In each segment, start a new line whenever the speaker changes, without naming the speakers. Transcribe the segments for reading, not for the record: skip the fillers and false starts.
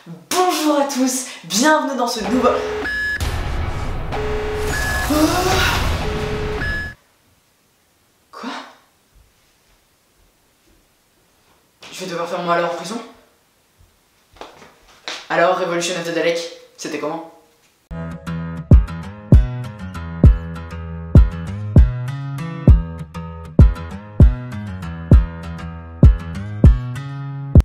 Bonjour à tous, bienvenue dans ce nouveau... Quoi? Je vais devoir faire mon malheur en prison? Alors, Revolution of the Dalek, c'était comment?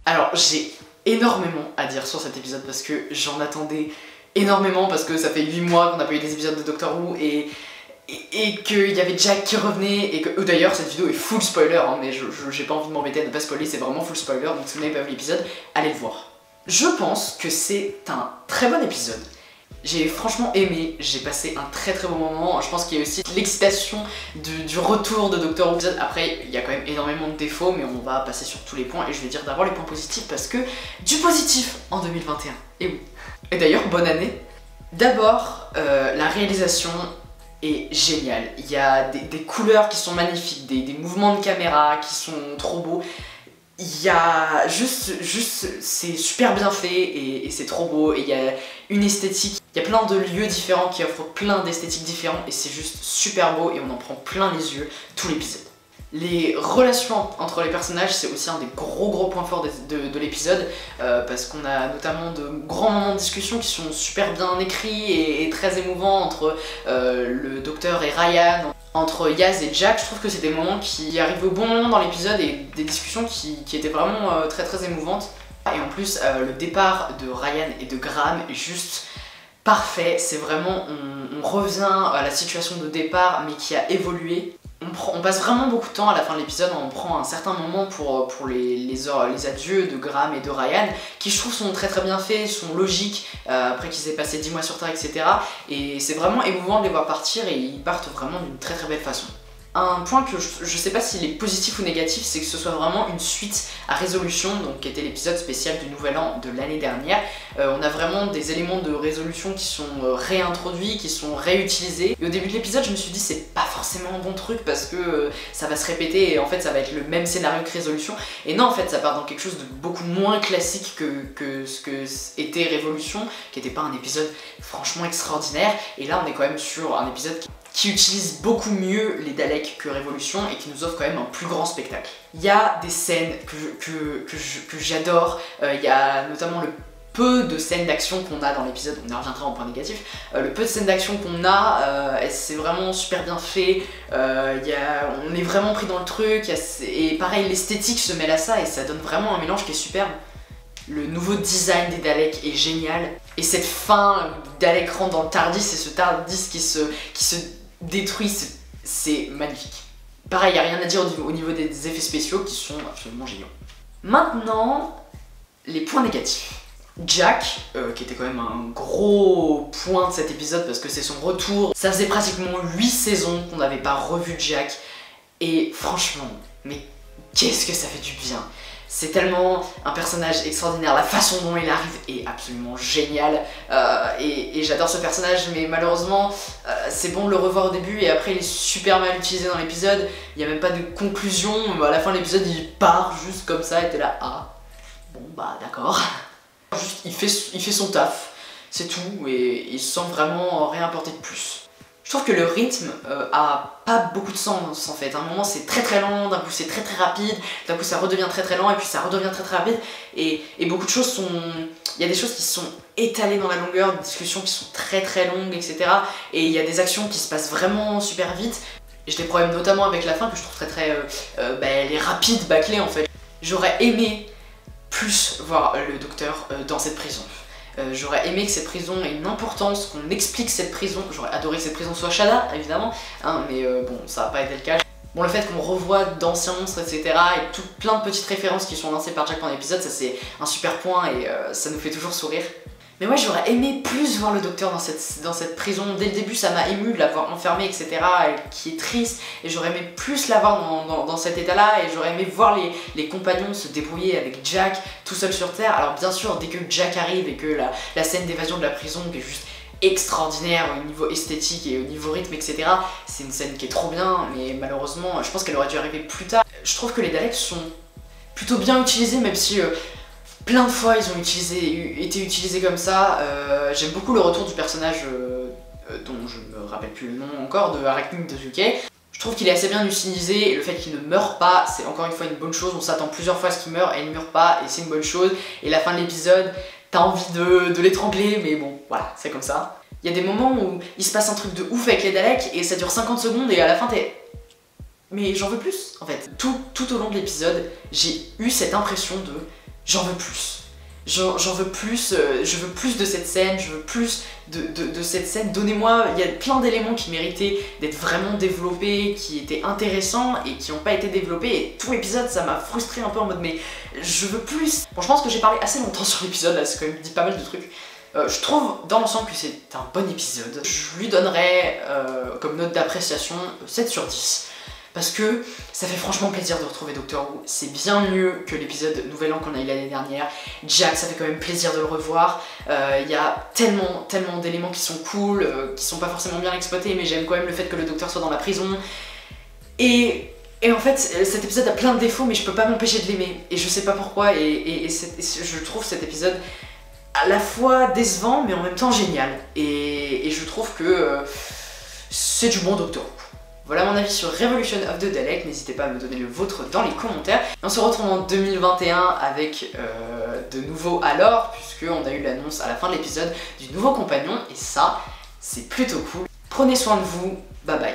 Alors, j'ai énormément à dire sur cet épisode parce que j'en attendais énormément, parce que ça fait 8 mois qu'on n'a pas eu des épisodes de Doctor Who et qu'il y avait Jack qui revenait et que... D'ailleurs, cette vidéo est full spoiler, hein, mais j'ai pas envie de m'embêter à ne pas spoiler, c'est vraiment full spoiler, donc si vous n'avez pas vu l'épisode, allez le voir. Je pense que c'est un très bon épisode. J'ai franchement aimé, j'ai passé un très bon moment. Je pense qu'il y a aussi l'excitation du retour de Doctor Who. Après, il y a quand même énormément de défauts, mais on va passer sur tous les points et je vais dire d'abord les points positifs parce que du positif en 2021. Et oui. Et d'ailleurs, bonne année. D'abord, la réalisation est géniale. Il y a des couleurs qui sont magnifiques, des mouvements de caméra qui sont trop beaux. Il y a juste c'est super bien fait et c'est trop beau, et il y a une esthétique, il y a plein de lieux différents qui offrent plein d'esthétiques différentes et c'est juste super beau et on en prend plein les yeux tout l'épisode. Les relations entre les personnages, c'est aussi un des gros points forts de l'épisode, parce qu'on a notamment de grands moments de discussion qui sont super bien écrits et très émouvants entre le docteur et Ryan, entre Yaz et Jack. Je trouve que c'est des moments qui arrivent au bon moment dans l'épisode et des discussions qui étaient vraiment très émouvantes. Et en plus, le départ de Ryan et de Graham est juste parfait. C'est vraiment, on revient à la situation de départ mais qui a évolué. On passe vraiment beaucoup de temps à la fin de l'épisode, on prend un certain moment pour les adieux de Graham et de Ryan, qui je trouve sont très bien faits, sont logiques, après qu'ils aient passé 10 mois sur Terre, etc. Et c'est vraiment émouvant de les voir partir et ils partent vraiment d'une très belle façon. Un point que je sais pas s'il est positif ou négatif, c'est que ce soit vraiment une suite à Résolution, donc qui était l'épisode spécial du Nouvel An de l'année dernière. On a vraiment des éléments de résolution qui sont réintroduits, qui sont réutilisés. Et au début de l'épisode, je me suis dit c'est pas forcément un bon truc parce que ça va se répéter et en fait ça va être le même scénario que Résolution. Et non, en fait ça part dans quelque chose de beaucoup moins classique que ce que était Révolution, qui était pas un épisode franchement extraordinaire. Et là on est quand même sur un épisode qui utilise beaucoup mieux les Daleks que Révolution et qui nous offre quand même un plus grand spectacle. Il y a des scènes que j'adore, il y a notamment le peu de scènes d'action qu'on a dans l'épisode, on y reviendra en point négatif. Le peu de scènes d'action qu'on a, c'est vraiment super bien fait, on est vraiment pris dans le truc, et pareil l'esthétique se mêle à ça et ça donne vraiment un mélange qui est superbe. Le nouveau design des Daleks est génial, et cette fin, Dalek rentre dans le TARDIS et ce TARDIS qui se détruit, c'est magnifique. Pareil, il n'y a rien à dire au niveau des effets spéciaux qui sont absolument géniaux. Maintenant, les points négatifs. Jack, qui était quand même un gros point de cet épisode parce que c'est son retour. Ça faisait pratiquement 8 saisons qu'on n'avait pas revu Jack, et franchement, mais qu'est-ce que ça fait du bien. C'est tellement un personnage extraordinaire, la façon dont il arrive est absolument géniale, et j'adore ce personnage, mais malheureusement c'est bon de le revoir au début et après il est super mal utilisé dans l'épisode. Il n'y a même pas de conclusion, à la fin de l'épisode il part juste comme ça et t'es là, ah bon bah d'accord. Juste il fait son taf, c'est tout, et il se sent vraiment rien apporter de plus. Je trouve que le rythme a pas beaucoup de sens en fait. À un moment c'est très lent, d'un coup c'est très rapide, d'un coup ça redevient très lent et puis ça redevient très rapide, et beaucoup de choses sont... Il y a des choses qui sont étalées dans la longueur, des discussions qui sont très longues, etc. Et il y a des actions qui se passent vraiment super vite. Et j'ai des problèmes notamment avec la fin que je trouve elle est rapide, bâclée en fait. J'aurais aimé plus voir le docteur dans cette prison. J'aurais aimé que cette prison ait une importance, qu'on explique cette prison. J'aurais adoré que cette prison soit Shada, évidemment, hein, mais bon, ça n'a pas été le cas. Bon, le fait qu'on revoit d'anciens monstres, etc., et plein de petites références qui sont lancées par Jack pendant l'épisode, ça c'est un super point et ça nous fait toujours sourire. Mais moi j'aurais aimé plus voir le docteur dans cette prison. Dès le début ça m'a ému de l'avoir enfermé, etc., et qui est triste, et j'aurais aimé plus l'avoir dans cet état là, et j'aurais aimé voir les compagnons se débrouiller avec Jack tout seul sur Terre. Alors bien sûr dès que Jack arrive et que la scène d'évasion de la prison qui est juste extraordinaire au niveau esthétique et au niveau rythme, etc., c'est une scène qui est trop bien, mais malheureusement je pense qu'elle aurait dû arriver plus tard. Je trouve que les Daleks sont plutôt bien utilisés, même si Plein de fois ils ont été utilisés comme ça. J'aime beaucoup le retour du personnage dont je me rappelle plus le nom encore, de Arachne Tozuke. Je trouve qu'il est assez bien utilisé, et le fait qu'il ne meure pas, c'est encore une fois une bonne chose. On s'attend plusieurs fois à ce qu'il meure et il ne meurt pas, et c'est une bonne chose. Et la fin de l'épisode, t'as envie de l'étrangler, mais bon, voilà, c'est comme ça. Il y a des moments où il se passe un truc de ouf avec les Daleks, et ça dure 50 secondes, et à la fin t'es... Mais j'en veux plus, en fait. Tout au long de l'épisode, j'ai eu cette impression de... J'en veux plus. J'en veux plus, je veux plus de cette scène, je veux plus de cette scène. Donnez-moi, il y a plein d'éléments qui méritaient d'être vraiment développés, qui étaient intéressants et qui n'ont pas été développés. Et tout l'épisode, ça m'a frustré un peu en mode mais je veux plus. Bon, je pense que j'ai parlé assez longtemps sur l'épisode, là, c'est quand même dit pas mal de trucs. Je trouve dans l'ensemble que c'est un bon épisode. Je lui donnerais comme note d'appréciation 7 sur 10. Parce que ça fait franchement plaisir de retrouver Doctor Who, c'est bien mieux que l'épisode Nouvel An qu'on a eu l'année dernière. Jack, ça fait quand même plaisir de le revoir, il y a tellement d'éléments qui sont cool, qui sont pas forcément bien exploités, mais j'aime quand même le fait que le docteur soit dans la prison. Et en fait, cet épisode a plein de défauts, mais je peux pas m'empêcher de l'aimer, et je sais pas pourquoi, et je trouve cet épisode à la fois décevant, mais en même temps génial, et je trouve que c'est du bon Doctor Who. Voilà mon avis sur Revolution of the Daleks, n'hésitez pas à me donner le vôtre dans les commentaires. On se retrouve en 2021 avec de nouveaux alors, puisqu'on a eu l'annonce à la fin de l'épisode du nouveau compagnon, et ça, c'est plutôt cool. Prenez soin de vous, bye bye.